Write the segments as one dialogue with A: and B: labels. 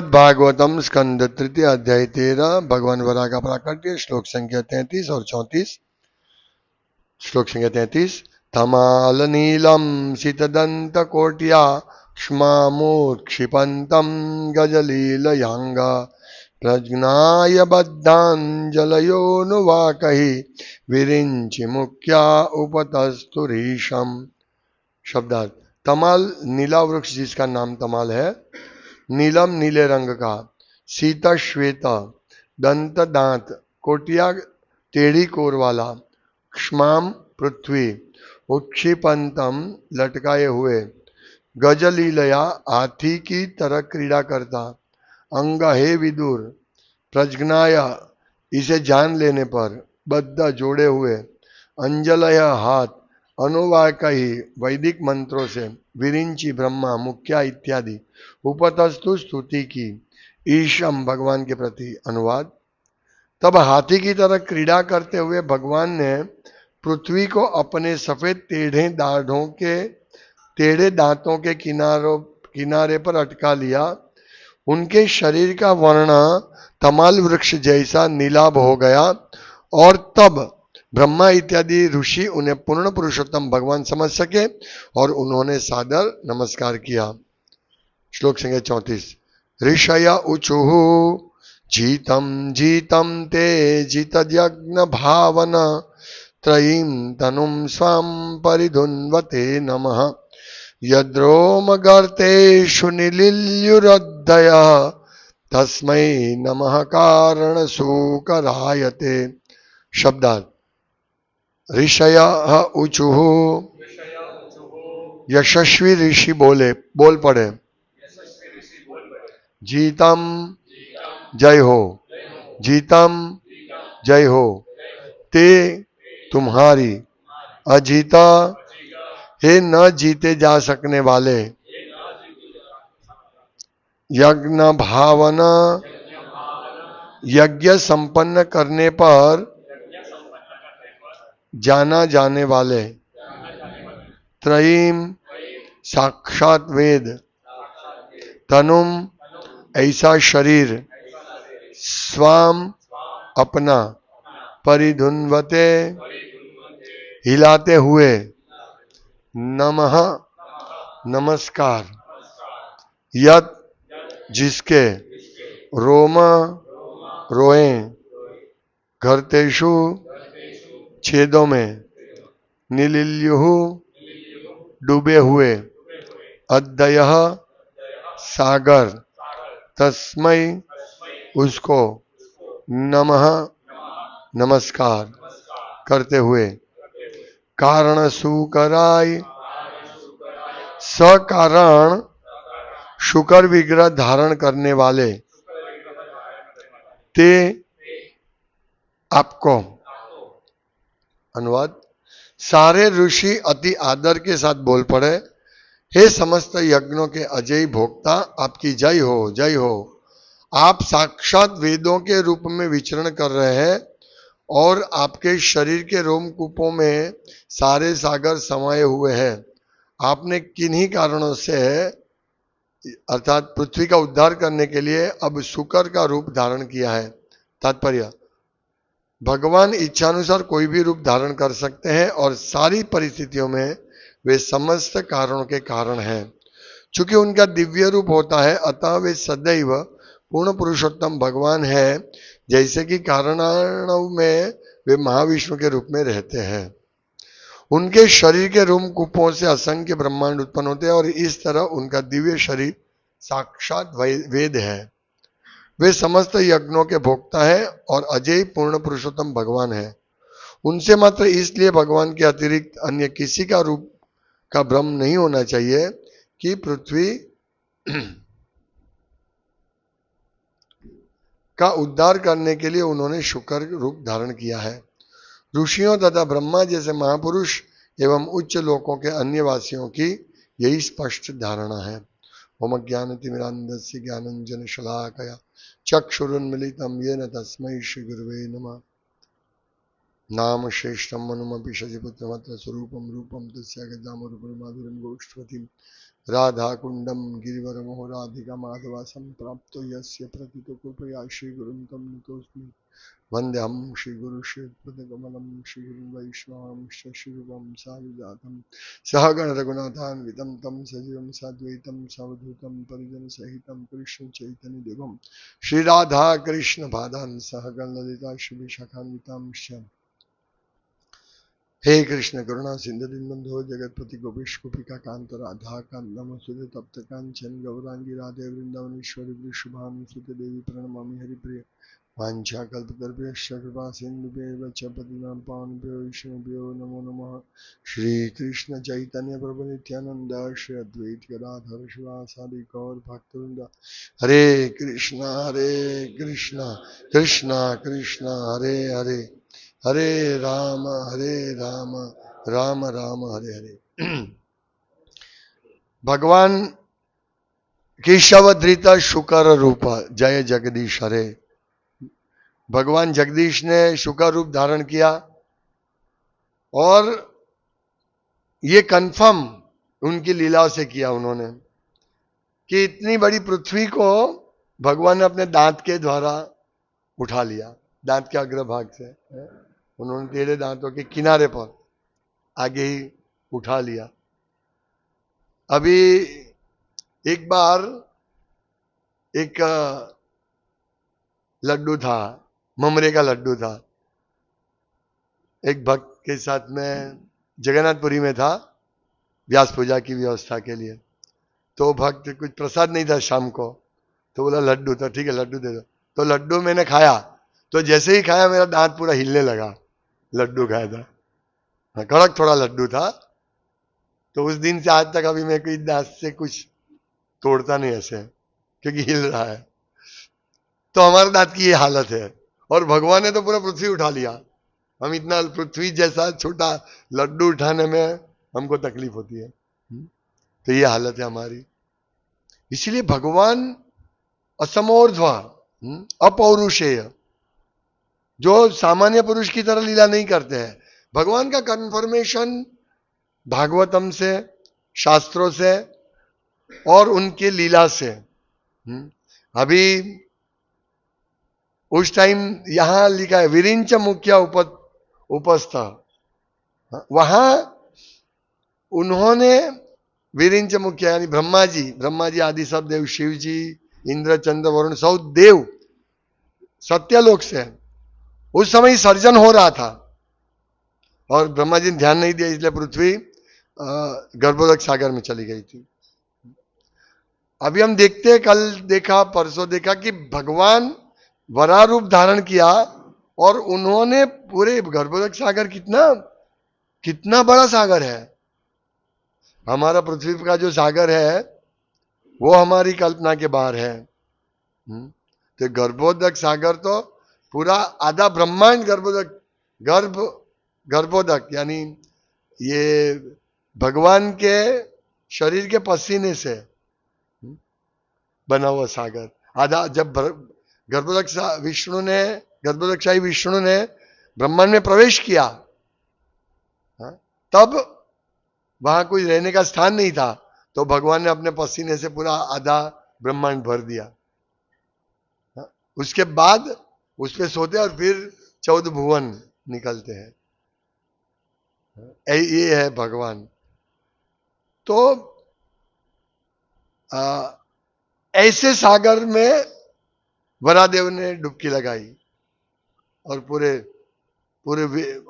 A: भागवतम स्कंद तृतीय अध्याय 13 भगवान वराह का प्राकट्य श्लोक संख्या 33 और 34। श्लोक संख्या 33। तमाल नीलम शीतदंत कोट्या क्ष्मामूर्क्षिपंतम गजलीलयांग प्रज्ञाय बद्धांजलयोनुवाकहि विरिंचि मुख्या उपतस्तुरीशम। शब्दार्थ। तमाल नीला वृक्ष जिसका नाम तमाल है, नीलम नीले रंग का, सीता श्वेत दंत दांत, कोटिया टेढ़ी कोर वाला, क्ष्माम पृथ्वी, उत्क्षिपंतम लटकाए हुए, गजलीलया हाथी की तरह क्रीड़ा करता, अंग हे विदुर, प्रज्ञाय इसे जान लेने पर, बद्ध जोड़े हुए, अंजलय हाथ, अनुवाकही वैदिक मंत्रों से, विरिंची ब्रह्मा मुख्या इत्यादि, उपतस्तु स्तुति की, ईशम भगवान के प्रति। अनुवाद। तब हाथी की तरह क्रीड़ा करते हुए भगवान ने पृथ्वी को अपने सफेद टेढ़े दांतों के किनारे पर अटका लिया। उनके शरीर का वर्ण तमाल वृक्ष जैसा नीलाभ हो गया और तब ब्रह्मा इत्यादि ऋषि उन्हें पूर्ण पुरुषोत्तम भगवान समझ सके और उन्होंने सादर नमस्कार किया। श्लोक संख्या 34। ऋषय उचुः जीतम जीतम ते जितयज्ञ भावन त्रयीं तनुं स्वां परिधुन्वते नमः यद्रोमगर्तेषु निलिल्युरद्धयः तस्मै नमः कारणसूकरायते। शब्दार्थ। ऋषयः उचुः यशस्वी ऋषि बोल पड़े। जीतम जय हो, जीतम जय हो, ते तुम्हारी, अजीता हे न जीते जा सकने वाले, यज्ञ भावना यज्ञ संपन्न करने पर जाना जाने वाले, त्रयीम साक्षात वेद, तनुम ऐसा शरीर, स्वाम अपना, परिधुन्वते हिलाते हुए, नमः नमस्कार, यत जिसके, रोम रोएं, घरतेषु छेदों में, निलिल्युः डूबे हुए, अद्दयः सागर, तस्मै उसको, नमः नमस्कार करते हुए, कारण सुकराय सकारण शुकर विग्रह धारण करने वाले, ते आपको। अनुवाद। सारे ऋषि अति आदर के साथ बोल पड़े, हे समस्त यज्ञों के अजय भोक्ता, आपकी जय हो, जय हो। आप साक्षात वेदों के रूप में विचरण कर रहे हैं और आपके शरीर के रोमकूपों में सारे सागर समाये हुए हैं। आपने किन्हीं कारणों से अर्थात पृथ्वी का उद्धार करने के लिए अब शुकर का रूप धारण किया है। तात्पर्य। भगवान इच्छानुसार कोई भी रूप धारण कर सकते हैं और सारी परिस्थितियों में वे समस्त कारणों के कारण हैं। चूंकि उनका दिव्य रूप होता है, अतः वे सदैव पूर्ण पुरुषोत्तम भगवान है, जैसे कि कारणाणव में वे महाविष्णु के रूप में रहते हैं। उनके शरीर के रोमकूपों से असंख्य ब्रह्मांड उत्पन्न होते हैं और इस तरह उनका दिव्य शरीर साक्षात वेद है। वे समस्त यज्ञों के भोक्ता है और अजय पूर्ण पुरुषोत्तम भगवान है। उनसे मात्र इसलिए भगवान के अतिरिक्त अन्य किसी का रूप का भ्रम नहीं होना चाहिए कि पृथ्वी का उद्धार करने के लिए उन्होंने शुकर रूप धारण किया है। ऋषियों तथा ब्रह्मा जैसे महापुरुष एवं उच्च लोकों के अन्य वासियों की यही स्पष्ट धारणा है। ओम ज्ञानतिमिरान्धस्य ज्ञानंजन शलाकया चक्षुरुन्मिलितं येन तस्मै श्री गुरुवे नमः। नाम श्रेष्ठम मनुमपि शशिपुत्रमत्र स्वरूपम रूपम तस्य गजामुरुपुरमाधुरीं गोष्ठवतीं राधा कुंडम गिरिवरमो राधिका माधवा संप्राप्तो यस्य प्रतितो कृपया श्री गुरुं तम नतोऽस्मि वंद्यहं श्री गुरु श्रीपदकमलं श्री गुरु वैष्णवं श्रीरूपं साविजातं सहगण रघुनाथान्वितं तं सजीवं साद्वैतं सावधूतं परिजनसहितं कृष्ण चैतन्य देवं श्री राधा कृष्ण पादान् सहगण ललिता श्री विशाखान्वितांश्च हे कृष्ण करुणा सिंधु दीनबंधो जगतपति गोपेश गोपिका कांत राधा कांत नमोस्तुते तप्त कांचन गौरांगी राधे वृंदावनेश्वरी वृषभानुसुते देवी प्रणमामि हरिप्रिय वाञ्छा कल्पतरुभ्यश्च कृपा सिन्धुभ्येव च पतितां पावनेभ्यो वैष्णवेभ्यो नमो नमः श्री कृष्ण चैतन्य प्रभु नित्यानंद श्री अद्वैत गदाधर शिवासादि गौर भक्तवृंद हरे कृष्णा कृष्णा कृष्णा हरे हरे हरे राम राम राम हरे हरे। भगवान केशवधृत शुकर रूप जय जगदीश हरे। भगवान जगदीश ने शुकर रूप धारण किया और ये कंफर्म उनकी लीलाओं से किया उन्होंने कि इतनी बड़ी पृथ्वी को भगवान ने अपने दांत के द्वारा उठा लिया, दांत के अग्रभाग से उन्होंने टेढ़े दांतों के किनारे पर आगे ही उठा लिया। अभी एक बार एक लड्डू था, ममरे का लड्डू था, एक भक्त के साथ में जगन्नाथपुरी में था व्यास पूजा की व्यवस्था के लिए। तो भक्त कुछ प्रसाद नहीं था शाम को, तो बोला लड्डू, तो ठीक है लड्डू दे दो। तो लड्डू मैंने खाया, तो जैसे ही खाया मेरा दांत पूरा हिलने लगा, लड्डू खाया था, कड़क थोड़ा लड्डू था। तो उस दिन से आज तक अभी मैं कोई दांत से कुछ तोड़ता नहीं ऐसे, क्योंकि हिल रहा है। तो हमारे दांत की ये हालत है, और भगवान ने तो पूरा पृथ्वी उठा लिया। हम इतना पृथ्वी जैसा छोटा लड्डू उठाने में हमको तकलीफ होती है। तो ये हालत है हमारी। इसलिए भगवान असमोर्ध्व अपौरुषेय, जो सामान्य पुरुष की तरह लीला नहीं करते हैं। भगवान का कन्फर्मेशन भागवतम से, शास्त्रों से और उनके लीला से। अभी उस टाइम यहां लिखा है विरिंच मुख्य उपस्थ, वहां उन्होंने विरिंच मुख्य यानी ब्रह्मा जी आदि सब देव, शिव जी, इंद्र, चंद्र, वरुण, सौ देव सत्यलोक से उस समय सर्जन हो रहा था, और ब्रह्मा जी ने ध्यान नहीं दिया, इसलिए पृथ्वी गर्भोदक सागर में चली गई थी। अभी हम देखते, कल देखा, परसों देखा कि भगवान वराह रूप धारण किया और उन्होंने पूरे गर्भोदक सागर, कितना बड़ा सागर है। हमारा पृथ्वी का जो सागर है वो हमारी कल्पना के बाहर है। तो गर्भोदक सागर तो पूरा आधा ब्रह्मांड गर्भोदक यानी ये भगवान के शरीर के पसीने से बना हुआ सागर आधा। जब गर्भोदकशाही विष्णु ने ब्रह्मांड में प्रवेश किया, तब वहां कोई रहने का स्थान नहीं था, तो भगवान ने अपने पसीने से पूरा आधा ब्रह्मांड भर दिया। उसके बाद उस पे सोते और फिर 14 भुवन निकलते हैं। ये है भगवान। तो ऐसे सागर में वरादेव ने डुबकी लगाई और पूरे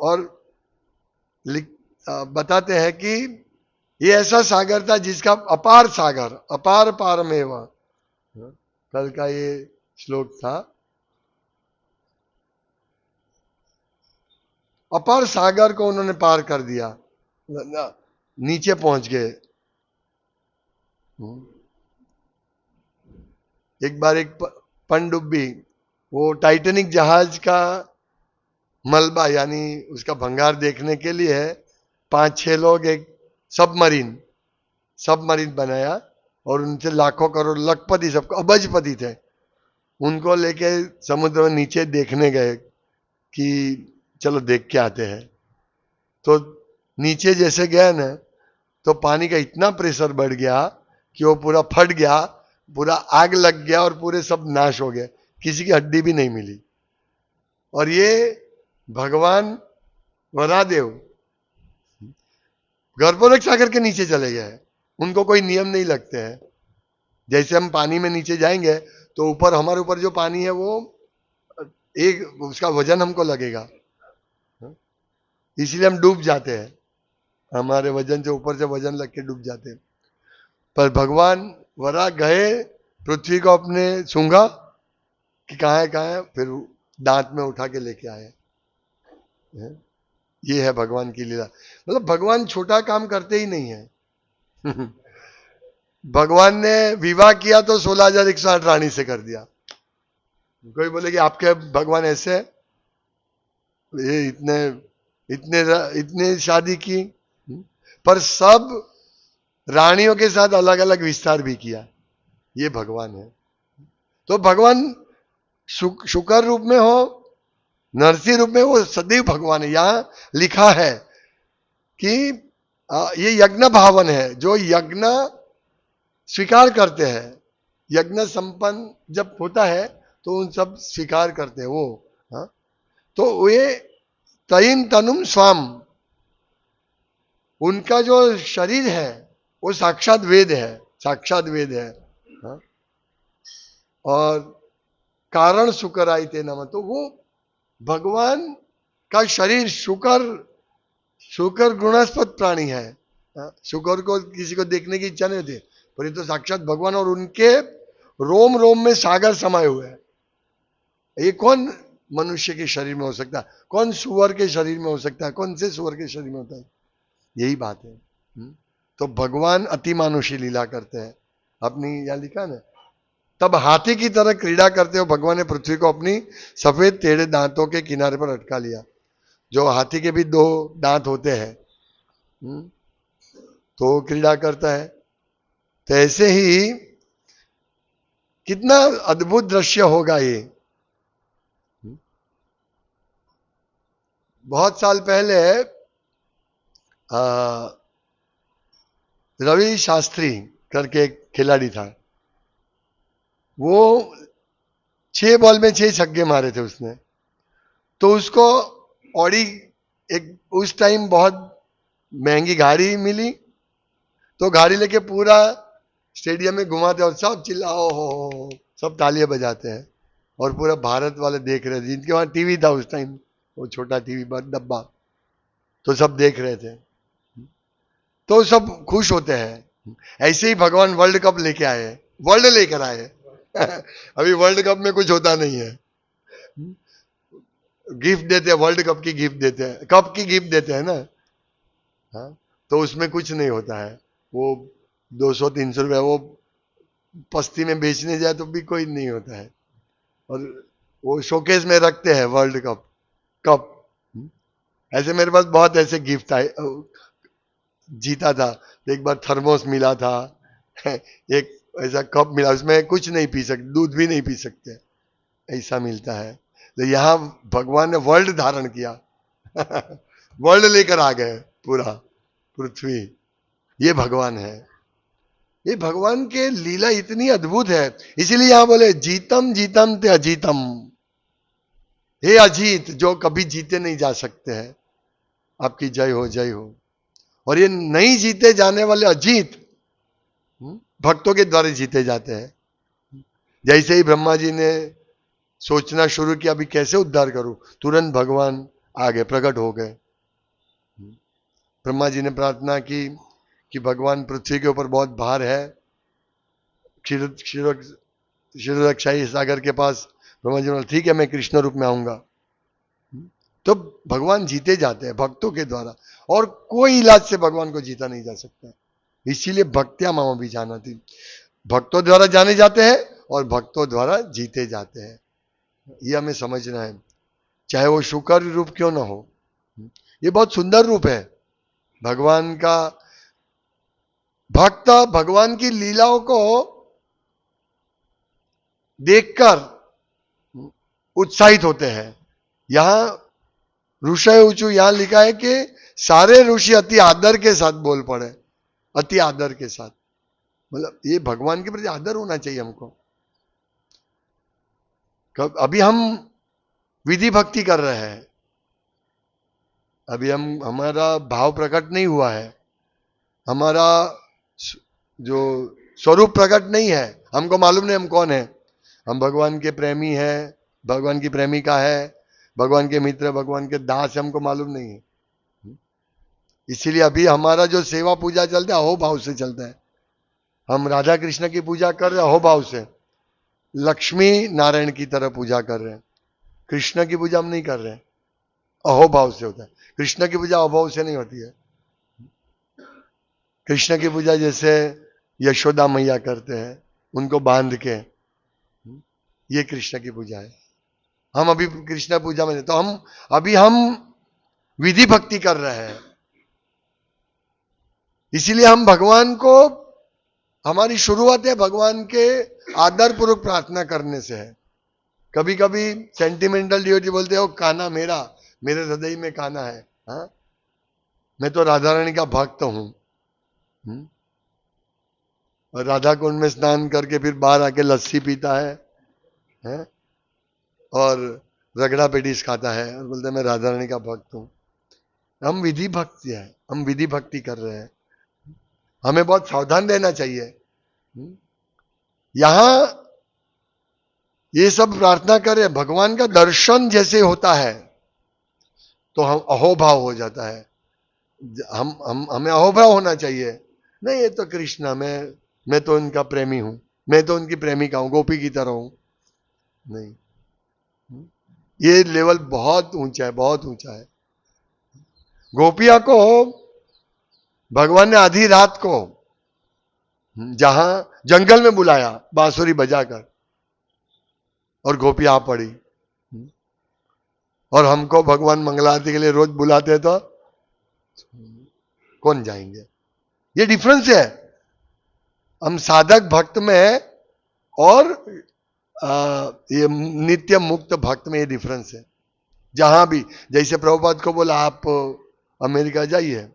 A: और बताते हैं कि ये ऐसा सागर था जिसका अपार सागर, अपार पारमेव, कल का ये श्लोक था। अपार सागर को उन्होंने पार कर दिया, नीचे पहुंच गए। एक बार एक पनडुब्बी, वो टाइटैनिक जहाज का मलबा यानी उसका भंगार देखने के लिए 5-6 लोग एक सबमरीन बनाया और उनसे लाखों करोड़, लखपति, सबको अबजपति थे, उनको लेके समुद्र में नीचे देखने गए कि चलो देख के आते हैं। तो नीचे जैसे गया ना, तो पानी का इतना प्रेशर बढ़ गया कि वो पूरा फट गया, पूरा आग लग गया और पूरे सब नाश हो गए, किसी की हड्डी भी नहीं मिली। और ये भगवान वरादेव गर्भोदक सागर के नीचे चले गए, उनको कोई नियम नहीं लगते हैं। जैसे हम पानी में नीचे जाएंगे तो ऊपर, हमारे ऊपर जो पानी है वो एक, उसका वजन हमको लगेगा, इसलिए हम डूब जाते हैं, हमारे वजन से ऊपर से वजन लग के डूब जाते हैं। पर भगवान वरा गए, पृथ्वी को अपने सूंघा कि कहाँ है, फिर दांत में उठा के लेके आए। ये है भगवान की लीला। मतलब भगवान छोटा काम करते ही नहीं है। भगवान ने विवाह किया तो 16,108 रानी से कर दिया। कोई बोले कि आपके भगवान ऐसे, ये इतने इतने इतने शादी की, पर सब रानियों के साथ अलग अलग विस्तार भी किया। ये भगवान है। तो भगवान शुक्र रूप में हो, नरसिंह रूप में, वो सदैव भगवान है। यहां लिखा है कि ये यज्ञ भावन है, जो यज्ञ स्वीकार करते हैं, यज्ञ संपन्न जब होता है तो उन सब स्वीकार करते हैं वो। हाँ, तो वे तयिन तनुम स्वाम, उनका जो शरीर है वो साक्षात वेद है, साक्षात वेद है। हाँ? और कारण शुक्र आई थे नम, तो वो भगवान का शरीर शुक्र गुणास्पद प्राणी है। शुक्र को किसी को देखने की इच्छा नहीं होती, पर ये तो साक्षात भगवान, और उनके रोम रोम में सागर समाये हुए हैं। ये कौन मनुष्य के शरीर में हो सकता है, कौन सुअर के शरीर में हो सकता है, कौन से सुअर के शरीर में होता है? यही बात है। तो भगवान अति मानुषी लीला करते हैं अपनी, यहां लिखा ना, तब हाथी की तरह क्रीड़ा करते हो भगवान ने पृथ्वी को अपनी सफेद टेढ़े दांतों के किनारे पर अटका लिया। जो हाथी के भी 2 दांत होते हैं, तो क्रीड़ा करता है। तो ऐसे ही कितना अद्भुत दृश्य होगा ये। बहुत साल पहले रवि शास्त्री करके एक खिलाड़ी था, वो 6 बॉल में 6 छक्के मारे थे उसने। तो उसको ऑडी, एक उस टाइम बहुत महंगी गाड़ी मिली, तो गाड़ी लेके पूरा स्टेडियम में घुमाते और सब चिल्लाओ हो, सब तालियां बजाते हैं, और पूरा भारत वाले देख रहे थे, जिनके वहां टीवी था उस टाइम, वो छोटा टीवी डब्बा, तो सब देख रहे थे, तो सब खुश होते हैं। ऐसे ही भगवान वर्ल्ड कप लेके आए, वर्ल्ड लेकर आए। अभी वर्ल्ड कप में कुछ होता नहीं है, गिफ्ट देते हैं, वर्ल्ड कप की गिफ्ट देते हैं, कप की गिफ्ट देते हैं ना। हाँ, तो उसमें कुछ नहीं होता है, वो 200-300 रुपया वो पस्ती में बेचने जाए तो भी कोई नहीं होता है, और वो शोकेस में रखते हैं वर्ल्ड कप। ऐसे मेरे पास बहुत ऐसे गिफ्ट आए, जीता था। एक बार थर्मोस मिला था, एक ऐसा कप मिला, उसमें कुछ नहीं पी सकते, दूध भी नहीं पी सकते, ऐसा मिलता है। तो यहां भगवान ने वर्ल्ड धारण किया। वर्ल्ड लेकर आ गए, पूरा पृथ्वी। ये भगवान है। ये भगवान के लीला इतनी अद्भुत है, इसीलिए यहां बोले जीतम जीतम ते अजीतम। हे अजीत, जो कभी जीते नहीं जा सकते हैं, आपकी जय हो, जय हो। और ये नहीं जीते जाने वाले अजीत भक्तों के द्वारा जीते जाते हैं। जैसे ही ब्रह्मा जी ने सोचना शुरू किया अभी कैसे उद्धार करूं, तुरंत भगवान आ गए, प्रकट हो गए। ब्रह्मा जी ने प्रार्थना की कि भगवान पृथ्वी के ऊपर बहुत भार है, क्षीरोदक्षाई सागर के पास। ब्रह्मा जी ने बोला ठीक है, मैं कृष्ण रूप में आऊंगा। तो भगवान जीते जाते हैं भक्तों के द्वारा, और कोई इलाज से भगवान को जीता नहीं जा सकता। इसीलिए भक्त्या मामा भी जाना थी, भक्तों द्वारा जाने जाते हैं और भक्तों द्वारा जीते जाते हैं। ये हमें समझना है, चाहे वो शुक्र रूप क्यों ना हो। ये बहुत सुंदर रूप है भगवान का। भक्त भगवान की लीलाओं को देखकर उत्साहित होते हैं। यहां ऋषय ऊंचू, यहां लिखा है कि सारे ऋषि अति आदर के साथ बोल पड़े, अति आदर के साथ। मतलब ये भगवान के प्रति आदर होना चाहिए हमको। अभी हम विधि भक्ति कर रहे हैं, अभी हमारा भाव प्रकट नहीं हुआ है, हमारा जो स्वरूप प्रकट नहीं है, हमको मालूम नहीं हम कौन है। हम भगवान के प्रेमी हैं, भगवान की प्रेमिका है, भगवान के मित्र, भगवान के दास, हमको मालूम नहीं है। इसीलिए अभी हमारा जो सेवा पूजा चलता है अहोभाव से चलता है। हम राधा कृष्ण की पूजा कर रहे हैं अहोभाव से, लक्ष्मी नारायण की तरह पूजा कर रहे हैं। कृष्ण की पूजा हम नहीं कर रहे हैं, अहोभाव से होता है। कृष्ण की पूजा अहोभाव से नहीं होती है। कृष्ण की पूजा जैसे यशोदा मैया करते हैं, उनको बांध के, ये कृष्ण की पूजा है। हम अभी कृष्ण पूजा में, तो हम विधि भक्ति कर रहे हैं। इसीलिए हम भगवान को, हमारी शुरुआत है भगवान के आदर पूर्वक प्रार्थना करने से है। कभी कभी सेंटिमेंटल डिवोटी बोलते हो कान्हा मेरा, मेरे हृदय में कान्हा है, हाँ? मैं तो राधा रानी का भक्त हूं। और राधा कुंड में स्नान करके फिर बाहर आके लस्सी पीता है? और रगड़ा पेटिस खाता है और बोलते है मैं राधा रानी का भक्त हूं। हम विधि भक्ति है, हम विधि भक्ति कर रहे हैं। हमें बहुत सावधान रहना चाहिए। यहां ये सब प्रार्थना करें, भगवान का दर्शन जैसे होता है तो हम अहोभाव हो जाता है। हमें अहोभाव होना चाहिए। नहीं, ये तो कृष्णा, मैं तो इनका प्रेमी हूं, मैं तो उनकी प्रेमिका हूं, गोपी की तरह हूं। नहीं, ये लेवल बहुत ऊंचा है, बहुत ऊंचा है। गोपिया को भगवान ने आधी रात को जहां जंगल में बुलाया बांसुरी बजाकर, और गोपी आ पड़ी। और हमको भगवान मंगला आरती के लिए रोज बुलाते तो कौन जाएंगे? ये डिफरेंस है हम साधक भक्त में और ये नित्य मुक्त भक्त में, ये डिफरेंस है। जहां भी, जैसे प्रभुपाद को बोला आप अमेरिका जाइए,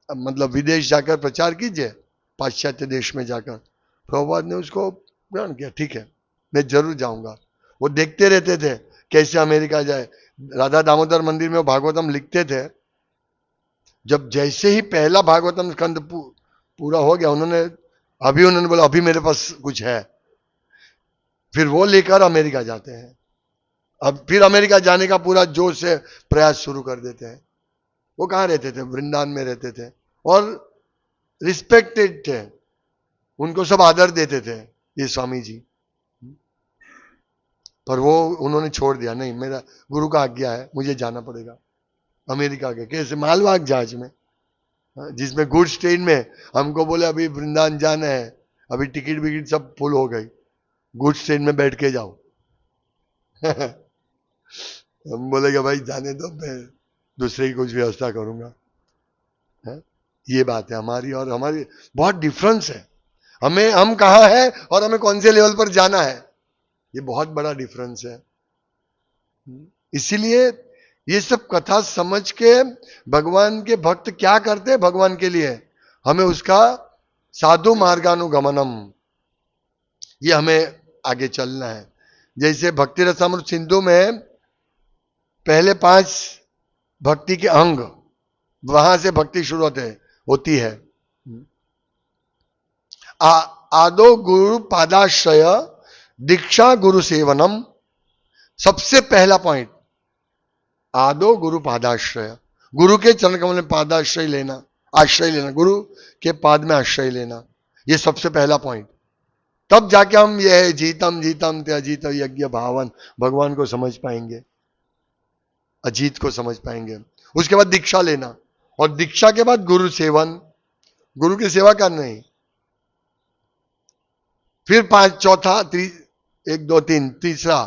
A: मतलब विदेश जाकर प्रचार कीजिए, पाश्चात्य देश में जाकर, प्रभुपाद ने उसको ग्रहण किया। ठीक है, मैं जरूर जाऊंगा। वो देखते रहते थे कैसे अमेरिका जाए। राधा दामोदर मंदिर में वो भागवतम लिखते थे। जब जैसे ही पहला भागवतम स्कंद पूरा हो गया, उन्होंने बोला अभी मेरे पास कुछ है, फिर वो लेकर अमेरिका जाते हैं। अब फिर अमेरिका जाने का पूरा जोश से प्रयास शुरू कर देते हैं। वो कहाँ रहते थे? वृंदावन में रहते थे और रिस्पेक्टेड थे, उनको सब आदर देते थे ये स्वामी जी। पर वो उन्होंने छोड़ दिया, नहीं मेरा गुरु का आज्ञा है, मुझे जाना पड़ेगा अमेरिका के। कैसे? मालवाहक जहाज में, जिसमें गुड्स ट्रेन में हमको बोले अभी वृंदावन जाना है, अभी टिकट विकट सब फुल हो गई, गुड्स ट्रेन में बैठ के जाओ। हम बोलेगा भाई जाने दो, मैं दूसरे की कुछ व्यवस्था करूंगा। ये बात है हमारी और हमारी बहुत डिफरेंस है। हम कहाँ है और हमें कौन से लेवल पर जाना है, ये बहुत बड़ा डिफरेंस है। इसीलिए ये सब कथा समझ के भगवान के भक्त क्या करते हैं भगवान के लिए, हमें उसका साधु मार्गानुगमनम, ये हमें आगे चलना है। जैसे भक्ति रसामृत सिंधु में पहले 5 भक्ति के अंग, वहां से भक्ति शुरू होती है। आदो गुरु पादाश्रय दीक्षा गुरु सेवनम, सबसे पहला पॉइंट आदो गुरु पादाश्रय, गुरु के चरण कमल में पादाश्रय लेना, आश्रय लेना, गुरु के पाद में आश्रय लेना, ये सबसे पहला पॉइंट। तब जाके हम यह जीतम जीतम ते अजीत यज्ञ भावन भगवान को समझ पाएंगे, अजीत को समझ पाएंगे। उसके बाद दीक्षा लेना, और दीक्षा के बाद गुरु सेवन, गुरु की सेवा करना ही। फिर 5 चौथा 1 2 3 तीसरा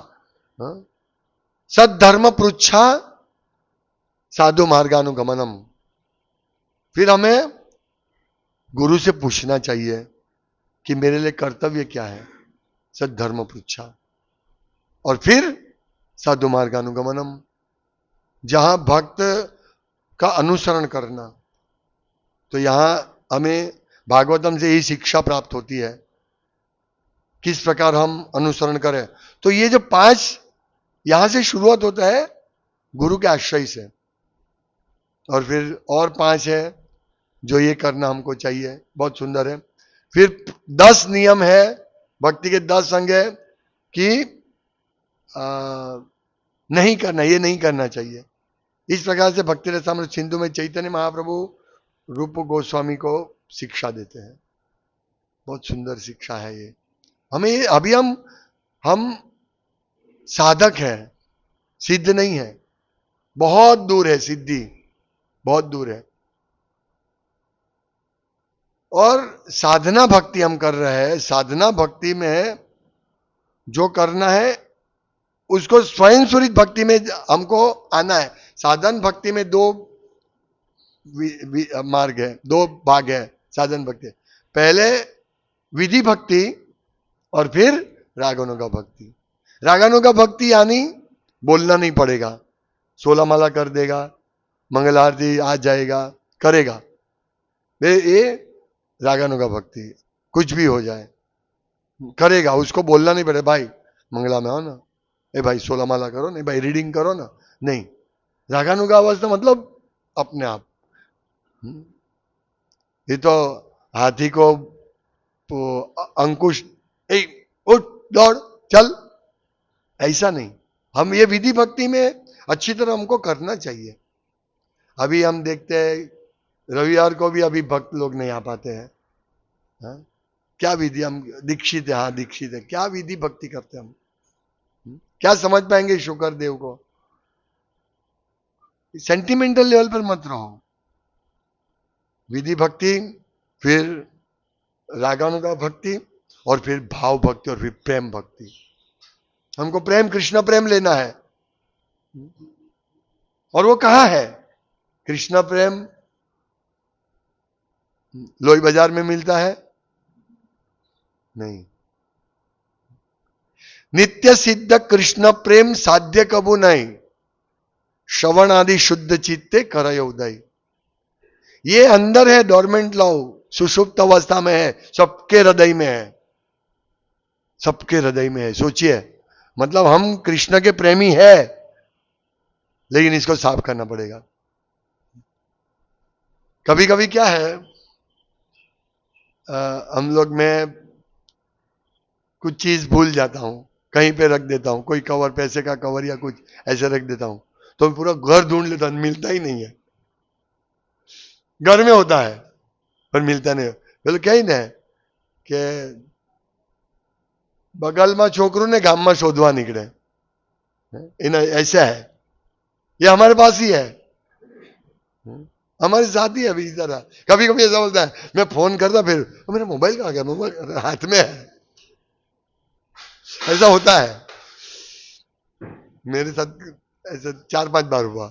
A: सद्धर्म पृच्छा साधु मार्गानुगमनम। फिर हमें गुरु से पूछना चाहिए कि मेरे लिए कर्तव्य क्या है, सद्धर्म पृच्छा। और फिर साधु मार्गानुगमनम, जहां भक्त का अनुसरण करना। तो यहां हमें भागवतम से यही शिक्षा प्राप्त होती है, किस प्रकार हम अनुसरण करें। तो ये जो 5 यहां से शुरुआत होता है गुरु के आश्रय से, और फिर और 5 है जो ये करना हमको चाहिए, बहुत सुंदर है। फिर 10 नियम है, भक्ति के 10 अंग है कि नहीं करना, ये नहीं करना चाहिए। इस प्रकार से भक्ति रसामृत सिंधु में चैतन्य महाप्रभु रूप गोस्वामी को शिक्षा देते हैं। बहुत सुंदर शिक्षा है ये। हमें अभी हम साधक हैं, सिद्ध नहीं है, बहुत दूर है सिद्धि, बहुत दूर है। और साधना भक्ति हम कर रहे हैं। साधना भक्ति में जो करना है उसको स्वयं स्वरूप भक्ति में हमको आना है। साधन भक्ति में 2 मार्ग है, 2 भाग है साधन भक्ति। पहले विधि भक्ति और फिर रागानुगा भक्ति। रागानुगा भक्ति यानी बोलना नहीं पड़ेगा, 16 माला कर देगा, मंगल आरती आ जाएगा, करेगा, ये रागानुगा भक्ति। कुछ भी हो जाए करेगा, उसको बोलना नहीं पड़ेगा, भाई मंगला में आओ ना, ए भाई 16 माला करो, नहीं भाई रीडिंग करो ना, नहीं। रागानुगा अवस्था मतलब अपने आप। ये तो हाथी को अंकुश उठ दौड़ चल, ऐसा नहीं। हम ये विधि भक्ति में अच्छी तरह हमको करना चाहिए। अभी हम देखते हैं रविवार को भी अभी भक्त लोग नहीं आ पाते हैं। हाँ? क्या विधि, हम दीक्षित है, हाँ दीक्षित है, क्या विधि भक्ति करते हम, क्या समझ पाएंगे शुक्र देव को। सेंटिमेंटल लेवल पर मत रहो। विधि भक्ति, फिर रागानुगा भक्ति, और फिर भाव भक्ति, और फिर प्रेम भक्ति। हमको प्रेम, कृष्ण प्रेम लेना है। और वो कहां है कृष्ण प्रेम? लोई बाजार में मिलता है? नहीं। नित्य सिद्ध कृष्ण प्रेम साध्य कबू नहीं, श्रवण आदि शुद्ध चित्ते करय उदय। ये अंदर है, डोरमेंट लव, सुषुप्त अवस्था में है, सबके हृदय में है, सबके हृदय में है। सोचिए, मतलब हम कृष्ण के प्रेमी है, लेकिन इसको साफ करना पड़ेगा। कभी कभी क्या है, हम लोग, मैं कुछ चीज भूल जाता हूं, कहीं पे रख देता हूं, कोई कवर, पैसे का कवर या कुछ ऐसे रख देता हूं, तो पूरा घर ढूंढ लेता हूं, मिलता ही नहीं है। घर में होता है पर मिलता नहीं। बोले कहीं ना कि बगल में छोकरू ने गाम में शोधवा निकले, ऐसा है। ये हमारे पास ही है, हमारे साथ ही है अभी इस तरह। कभी कभी ऐसा बोलता है, मैं फोन करता, फिर मेरा मोबाइल कहाँ गया, मोबाइल हाथ में है। ऐसा होता है मेरे साथ, ऐसा 4-5 बार हुआ।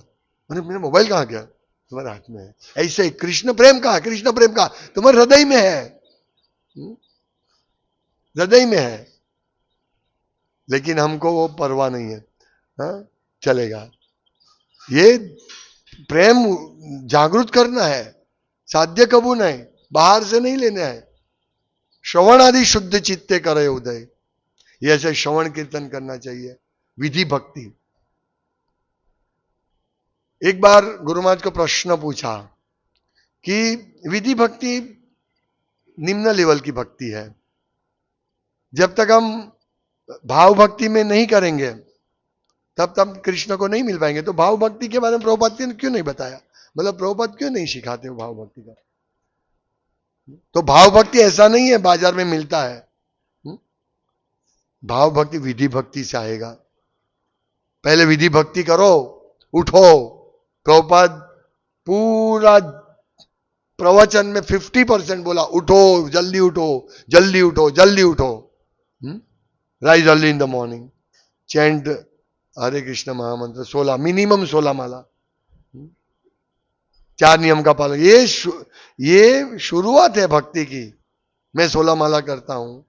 A: अरे मेरा मोबाइल कहाँ गया, तुम्हारे हाथ में है। ऐसे ही कृष्ण प्रेम कहाँ, कृष्ण प्रेम कहाँ, तुम्हारे हृदय में है, हृदय में है, लेकिन हमको वो परवाह नहीं है। हाँ? चलेगा। ये प्रेम जागृत करना है, साध्य कबू नहीं, बाहर से नहीं लेना है। श्रवण आदि शुद्ध चित्ते करे उदय, ये ऐसे श्रवण कीर्तन करना चाहिए। विधि भक्ति। एक बार गुरु महाराज को प्रश्न पूछा कि विधि भक्ति निम्न लेवल की भक्ति है, जब तक हम भाव भक्ति में नहीं करेंगे तब तक कृष्ण को नहीं मिल पाएंगे। तो भाव भक्ति के बारे में प्रभुपाद ने क्यों नहीं बताया, मतलब प्रभुपाद क्यों नहीं सिखाते हो भाव भक्ति का? तो भाव भक्ति ऐसा नहीं है बाजार में मिलता है। भाव भक्ति विधि भक्ति से आएगा। पहले विधि भक्ति करो, उठो। प्रभुपाद पूरा प्रवचन में 50% बोला, उठो, जल्दी उठो, जल्दी उठो, जल्दी उठो। Rise early in the morning, chant Hare Krishna महामंत्र 16, मिनिमम 16 माला, 4 नियम का पालन। ये शुरुआत है भक्ति की। मैं 16 माला करता हूं,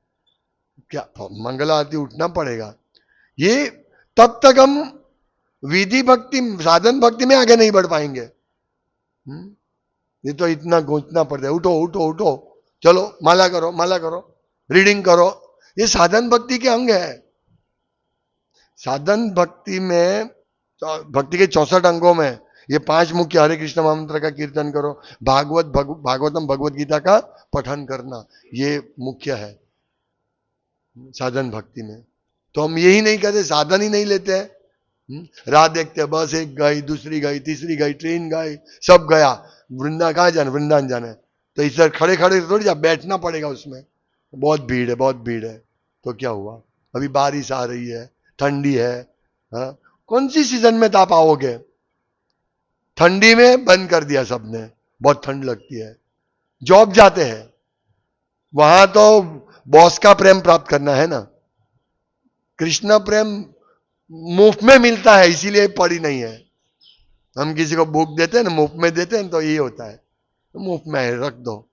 A: क्या मंगला आरती उठना पड़ेगा। ये तब तक हम विधि भक्ति, साधन भक्ति में आगे नहीं बढ़ पाएंगे। ये तो इतना गूंजना पड़ता है, उठो उठो उठो, चलो माला करो, माला करो, रीडिंग करो, ये साधन भक्ति के अंग है। साधन भक्ति में, भक्ति के 64 अंगों में ये 5 मुख्य हरे कृष्ण महामंत्र का कीर्तन करो, भागवतम भगवत गीता का पठन करना, ये मुख्य है साधन भक्ति में। तो हम यही नहीं कहते, साधन ही नहीं लेते हैं। राह देखते, बस एक गई, दूसरी गई, तीसरी गई, ट्रेन गई, सब गया, वृंदा कहाँ जाना, वृंदावन जाना है, तो इस खड़े खड़े थोड़ी जा, बैठना पड़ेगा उसमें, बहुत भीड़ है, बहुत भीड़ है। तो क्या हुआ, अभी बारिश आ रही है, ठंडी है, हाँ? कौन सी सीजन में आप आओगे? ठंडी में बंद कर दिया सबने, बहुत ठंड लगती है। जॉब जाते हैं, वहां तो बॉस का प्रेम प्राप्त करना है ना, कृष्ण प्रेम मुफ्त में मिलता है, इसीलिए पड़ी नहीं है। हम किसी को बुक देते हैं ना, मुफ्त में देते हैं, तो ये होता है, तो मुफ्त में है, रख दो।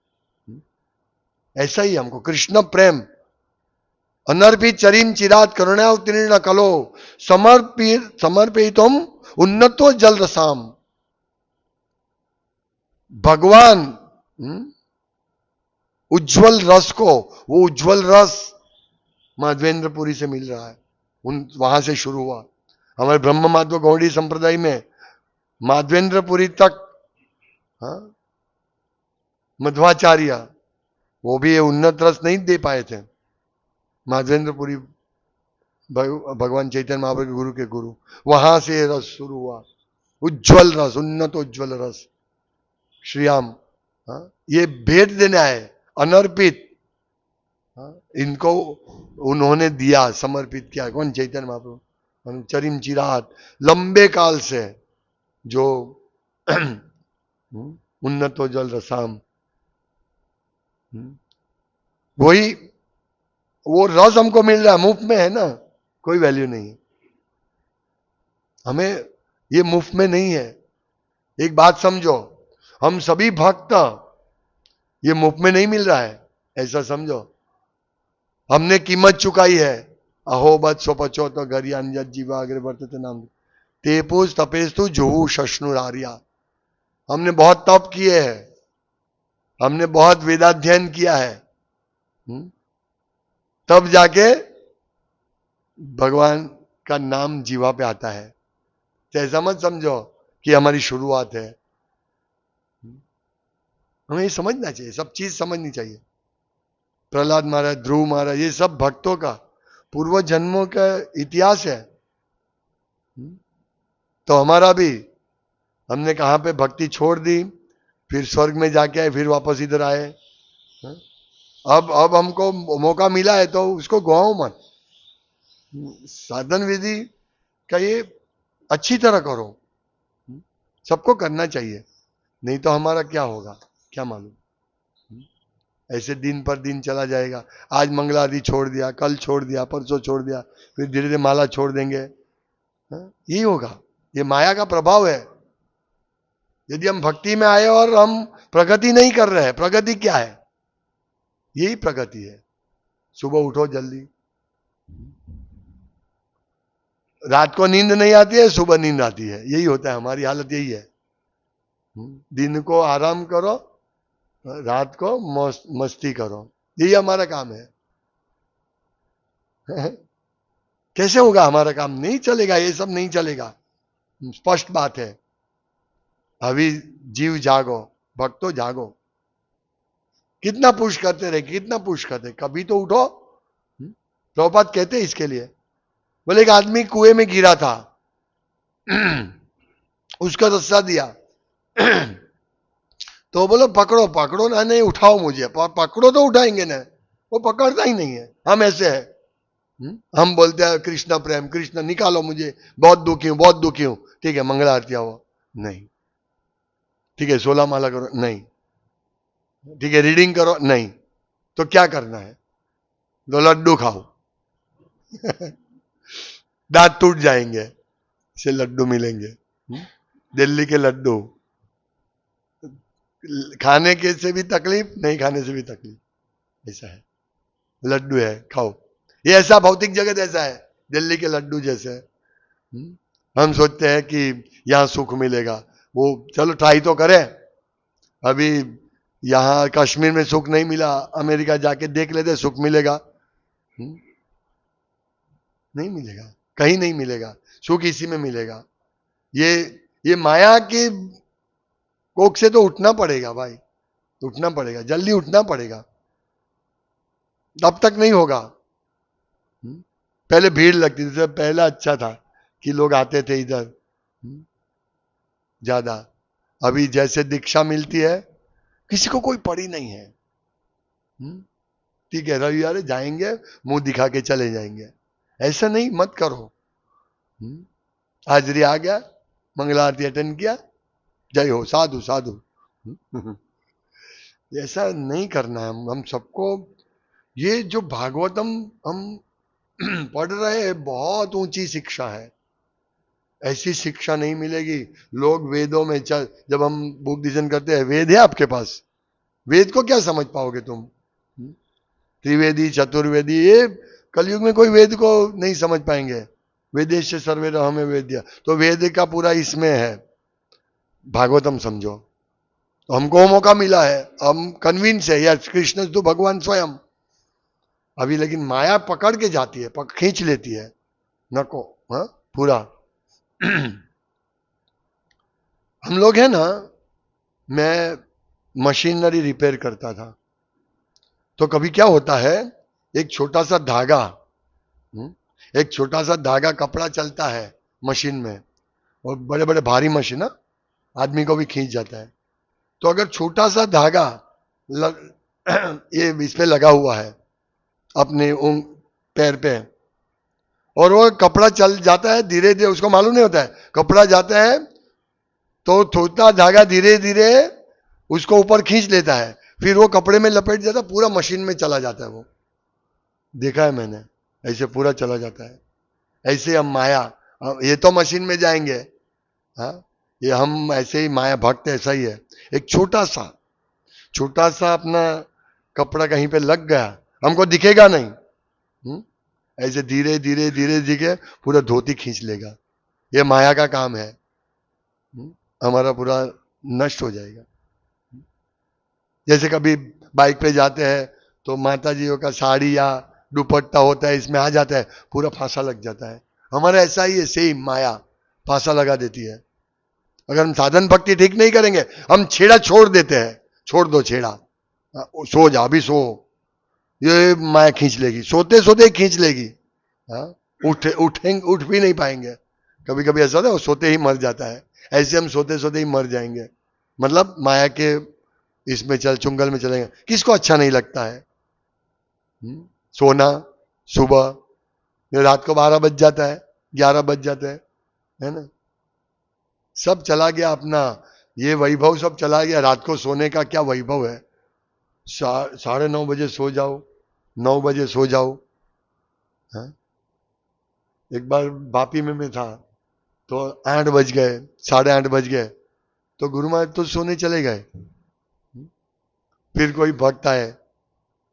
A: ऐसा ही हमको कृष्ण प्रेम, अनर्पित चरीम चिरात करुणा उत्तीर्ण कलो समर्पितम उन्नतो जल रसाम। भगवान उज्जवल रस को, वो उज्जवल रस माधवेंद्रपुरी से मिल रहा है, वहां से शुरू हुआ। हमारे ब्रह्म माधव गौड़ी संप्रदाय में माधवेंद्रपुरी तक, हाँ, मध्वाचार्य, वो भी ये उन्नत रस नहीं दे पाए थे। माधवेंद्रपुरी भगवान चैतन्य महाप्रभु के गुरु के गुरु, वहां से रस शुरू हुआ, उज्जवल रस, उन्नत उज्जवल रस, श्रीराम, हाँ, ये भेंट देना है, अनर्पित, हाँ, इनको उन्होंने दिया, समर्पित किया, कौन? चैतन्य महाप्रभु, चरिम चिरात, लंबे काल से जो उन्नत उज्जवल रसाम, वही वो रस हमको मिल रहा है, मुफ्त में है ना, कोई वैल्यू नहीं है हमें, ये मुफ्त में नहीं है। एक बात समझो, हम सभी भक्त, ये मुफ्त में नहीं मिल रहा है, ऐसा समझो, हमने कीमत चुकाई है। अहो बत स्वपचो तो गरियान जीवा अग्रे वर्तते नाम तेपुस तपेस्तु जुहू शश्नुरारिया। हमने बहुत तप किए हैं, हमने बहुत वेदाध्ययन किया है, तब जाके भगवान का नाम जीवा पे आता है। तो ऐसा मत समझो कि हमारी शुरुआत है, हमें ये समझना चाहिए, सब चीज समझनी चाहिए। प्रहलाद महाराज, ध्रुव महाराज, ये सब भक्तों का पूर्व जन्मों का इतिहास है। तो हमारा भी, हमने कहां पे भक्ति छोड़ दी, फिर स्वर्ग में जाके आए, फिर वापस इधर आए। अब हमको मौका मिला है तो उसको गवाओ मत। साधन विधि का ये अच्छी तरह करो, सबको करना चाहिए, नहीं तो हमारा क्या होगा क्या मालूम। ऐसे दिन पर दिन चला जाएगा, आज मंगला आदि छोड़ दिया, कल छोड़ दिया, परसों छोड़ दिया, फिर धीरे धीरे माला छोड़ देंगे, यही होगा। ये माया का प्रभाव है। यदि हम भक्ति में आए और हम प्रगति नहीं कर रहे हैं, प्रगति क्या है? यही प्रगति है। सुबह उठो जल्दी, रात को नींद नहीं आती है, सुबह नींद आती है, यही होता है, हमारी हालत यही है। दिन को आराम करो, रात को मस्ती करो, यही हमारा काम है। कैसे होगा हमारा काम? नहीं चलेगा, ये सब नहीं चलेगा, स्पष्ट बात है। अभी जीव जागो, भक्तो जागो, कितना पुश करते रहे, कितना पुश करते, कभी तो उठो। प्रभुपाद कहते इसके लिए, बोले एक आदमी कुएं में गिरा था, उसका रस्सा दिया, तो बोलो पकड़ो पकड़ो ना, नहीं उठाओ मुझे, पकड़ो तो उठाएंगे ना, वो पकड़ता ही नहीं है। हम ऐसे है, हम बोलते हैं कृष्ण प्रेम, कृष्ण निकालो मुझे, बहुत दुखी हूं, बहुत दुखी हूं, ठीक है मंगला आरती आओ, नहीं, ठीक है 16 माला करो, नहीं, ठीक है रीडिंग करो, नहीं, तो क्या करना है? तो लड्डू खाओ। दांत टूट जाएंगे, से लड्डू मिलेंगे, दिल्ली के लड्डू, खाने के से भी तकलीफ, नहीं खाने से भी तकलीफ, ऐसा है। लड्डू है, खाओ। ये ऐसा भौतिक जगत ऐसा है, दिल्ली के लड्डू जैसे। हम सोचते हैं कि यहां सुख मिलेगा, वो चलो ट्राई तो करें। अभी यहां कश्मीर में सुख नहीं मिला, अमेरिका जाके देख लेते सुख मिलेगा। नहीं मिलेगा, कहीं नहीं मिलेगा, सुख इसी में मिलेगा। ये माया की कोख से तो उठना पड़ेगा भाई, उठना पड़ेगा, जल्दी उठना पड़ेगा, तब तक नहीं होगा। पहले भीड़ लगती थी, पहला अच्छा था कि लोग आते थे इधर ज्यादा। अभी जैसे दीक्षा मिलती है, किसी को कोई पड़ी नहीं है। ठीक है, रविवार जाएंगे, मुंह दिखा के चले जाएंगे, ऐसा नहीं, मत करो। हाजिरी आ गया, मंगला आरती अटेंड किया, जय हो, साधु साधु। ऐसा नहीं करना है हम सबको। ये जो भागवतम हम पढ़ रहे हैं, बहुत ऊंची शिक्षा है, ऐसी शिक्षा नहीं मिलेगी। लोग वेदों में जब हम बुक डिवीजन करते हैं, वेद है आपके पास, वेद को क्या समझ पाओगे तुम? त्रिवेदी चतुर्वेदी, ये कलयुग में कोई वेद को नहीं समझ पाएंगे। वेदेश सर्वे हमें वेद्य, तो वेद का पूरा इसमें है, भागवतम समझो। तो हमको मौका मिला है, हम कन्विंस है, यस कृष्ण तो भगवान स्वयं। अभी लेकिन माया पकड़ के जाती है, खींच लेती है, नको, हाँ पूरा। हम लोग है ना, मैं मशीनरी रिपेयर करता था, तो कभी क्या होता है, एक छोटा सा धागा, एक छोटा सा धागा, कपड़ा चलता है मशीन में, और बड़े बड़े भारी मशीन आदमी को भी खींच जाता है। तो अगर छोटा सा धागा ये इस पे लगा हुआ है अपने पैर पे, और वो कपड़ा चल जाता है धीरे धीरे, उसको मालूम नहीं होता है कपड़ा जाता है, तो छोटा धागा धीरे धीरे उसको ऊपर खींच लेता है, फिर वो कपड़े में लपेट जाता है, पूरा मशीन में चला जाता है। वो देखा है मैंने, ऐसे पूरा चला जाता है। ऐसे हम माया, ये तो मशीन में जाएंगे, हाँ, ये हम ऐसे ही माया भक्त ऐसा ही है। एक छोटा सा अपना कपड़ा कहीं पे लग गया, हमको दिखेगा नहीं, ऐसे धीरे धीरे धीरे धीरे पूरा धोती खींच लेगा। ये माया का काम है, हमारा पूरा नष्ट हो जाएगा। जैसे कभी बाइक पे जाते हैं तो माता जी का साड़ी या दुपट्टा होता है, इसमें आ जाता है, पूरा फांसा लग जाता है। हमारा ऐसा ही है, सेम माया फांसा लगा देती है। अगर हम साधन भक्ति ठीक नहीं करेंगे, हम छेड़ा छोड़ देते हैं, छोड़ दो छेड़ा, सो जा, अभी सो, ये माया खींच लेगी, सोते सोते खींच लेगी। उठ भी नहीं पाएंगे। कभी कभी ऐसा होता है, वो सोते ही मर जाता है, ऐसे हम सोते सोते ही मर जाएंगे। मतलब माया के इसमें चुंगल में चलेंगे। किसको अच्छा नहीं लगता है सोना? सुबह रात को 12 बज जाता है, 11 बज जाता है ना, सब चला गया अपना, ये वैभव सब चला गया। रात को सोने का क्या वैभव है? 9:30 बजे सो जाओ, 9 बजे सो जाओ। एक बार बापी में मैं था, तो 8 बज गए, 8:30 बज गए, तो गुरु महाराज तो सोने चले गए। फिर कोई भक्त आए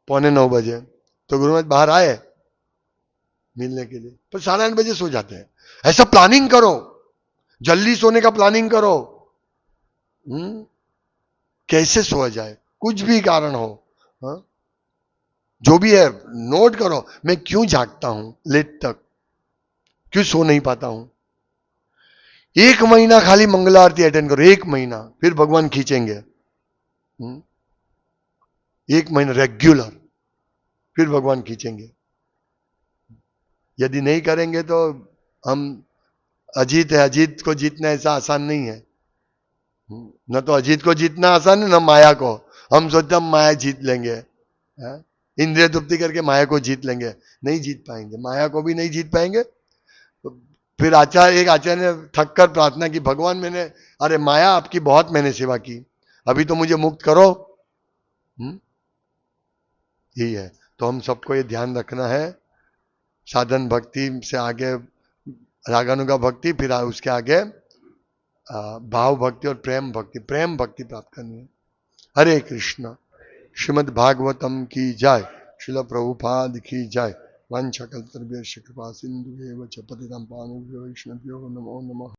A: 8:45 बजे, तो गुरु महाराज बाहर आए मिलने के लिए, पर 8:30 बजे सो जाते हैं। ऐसा प्लानिंग करो, जल्दी सोने का प्लानिंग करो। कैसे सोया जाए, कुछ भी कारण हो, जो भी है नोट करो, मैं क्यों जागता हूं लेट तक, क्यों सो नहीं पाता हूं। 1 महीना खाली मंगला आरती अटेंड करो, 1 महीना, फिर भगवान खींचेंगे। 1 महीना रेगुलर, फिर भगवान खींचेंगे। यदि नहीं करेंगे तो हम अजीत है, अजीत को जीतना ऐसा आसान नहीं है। न तो अजीत को जीतना आसान है, न माया को। हम सोचते हम माया जीत लेंगे, इंद्रिय तृप्ति करके माया को जीत लेंगे, नहीं जीत पाएंगे, माया को भी नहीं जीत पाएंगे। तो फिर एक आचार्य ने थक कर प्रार्थना की, भगवान मैंने, अरे माया आपकी बहुत मैंने सेवा की, अभी तो मुझे मुक्त करो। यही है, तो हम सबको ये ध्यान रखना है, साधन भक्ति से आगे रागानुगा भक्ति, फिर उसके आगे भाव भक्ति और प्रेम भक्ति प्राप्त करनी है। हरे कृष्ण। श्रीमद् भागवतम की जय। श्रील प्रभुपाद की जय। वंशकल्पतरुभ्यश्च कृपा सिन्धुभ्येव च पतितं पावनेभ्यो वैष्णवेभ्यो नमो नमः।